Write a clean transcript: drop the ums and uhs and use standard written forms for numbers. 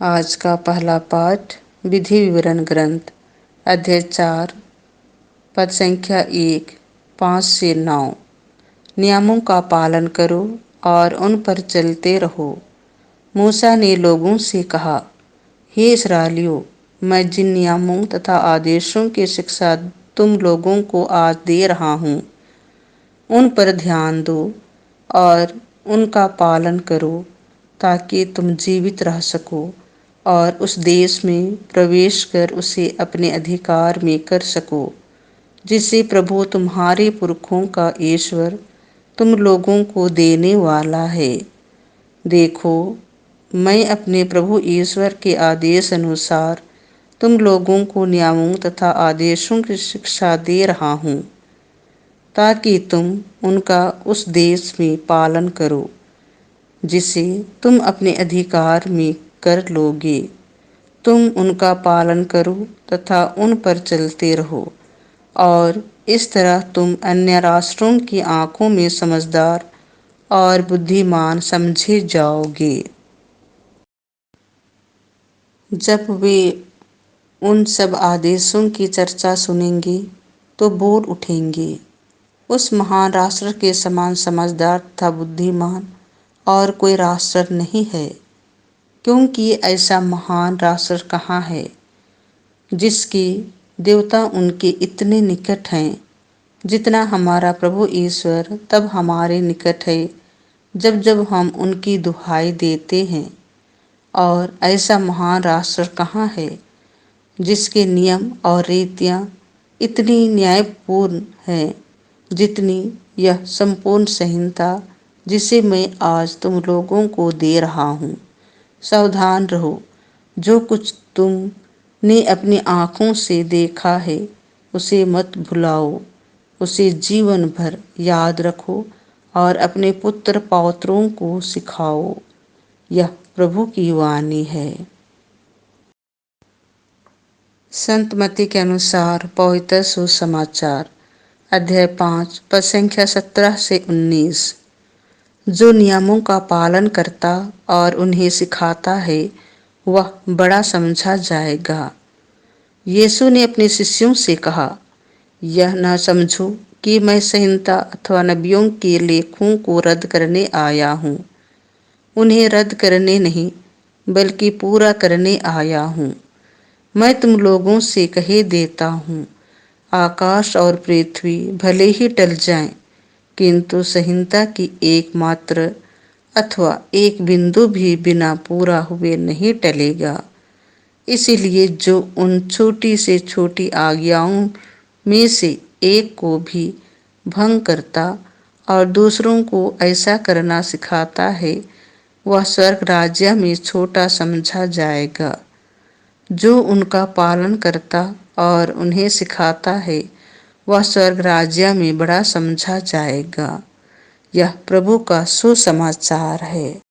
आज का पहला पाठ विधि विवरण ग्रंथ अध्याय 4 पद संख्या 1 5 से 9। नियमों का पालन करो और उन पर चलते रहो। मूसा ने लोगों से कहा, हे इस्राएलियों, मैं जिन नियमों तथा आदेशों की शिक्षा तुम लोगों को आज दे रहा हूँ, उन पर ध्यान दो और उनका पालन करो, ताकि तुम जीवित रह सको और उस देश में प्रवेश कर उसे अपने अधिकार में कर सको, जिसे प्रभु तुम्हारे पुरखों का ईश्वर तुम लोगों को देने वाला है। देखो, मैं अपने प्रभु ईश्वर के आदेश अनुसार तुम लोगों को नियमों तथा आदेशों की शिक्षा दे रहा हूँ, ताकि तुम उनका उस देश में पालन करो, जिसे तुम अपने अधिकार में कर लोगे। तुम उनका पालन करो तथा उन पर चलते रहो, और इस तरह तुम अन्य राष्ट्रों की आंखों में समझदार और बुद्धिमान समझे जाओगे। जब वे उन सब आदेशों की चर्चा सुनेंगे तो बोल उठेंगे, उस महान राष्ट्र के समान समझदार तथा बुद्धिमान और कोई राष्ट्र नहीं है, क्योंकि ऐसा महान राष्ट्र कहाँ है जिसके देवता उनके इतने निकट हैं, जितना हमारा प्रभु ईश्वर तब हमारे निकट है जब जब हम उनकी दुहाई देते हैं। और ऐसा महान राष्ट्र कहाँ है जिसके नियम और रीतियाँ इतनी न्यायपूर्ण हैं, जितनी यह संपूर्ण संहिता जिसे मैं आज तुम लोगों को दे रहा हूँ। सावधान रहो, जो कुछ तुमने अपनी आँखों से देखा है उसे मत भुलाओ, उसे जीवन भर याद रखो और अपने पुत्र पौत्रों को सिखाओ। यह प्रभु की वाणी है। संत मत्ती के अनुसार पवित्र सुसमाचार अध्याय 5 पद संख्या 17 से 19। जो नियमों का पालन करता और उन्हें सिखाता है वह बड़ा समझा जाएगा। यीशु ने अपने शिष्यों से कहा, यह न समझो कि मैं संहिता अथवा नबियों के लेखों को रद्द करने आया हूँ। उन्हें रद्द करने नहीं, बल्कि पूरा करने आया हूँ। मैं तुम लोगों से कह देता हूँ, आकाश और पृथ्वी भले ही टल जाएं, किंतु संहिता की एकमात्र अथवा एक बिंदु भी बिना पूरा हुए नहीं टलेगा। इसीलिए जो उन छोटी से छोटी आज्ञाओं में से एक को भी भंग करता और दूसरों को ऐसा करना सिखाता है, वह स्वर्ग राज्य में छोटा समझा जाएगा। जो उनका पालन करता और उन्हें सिखाता है, वह स्वर्ग राज्य में बड़ा समझा जाएगा। यह प्रभु का सुसमाचार है।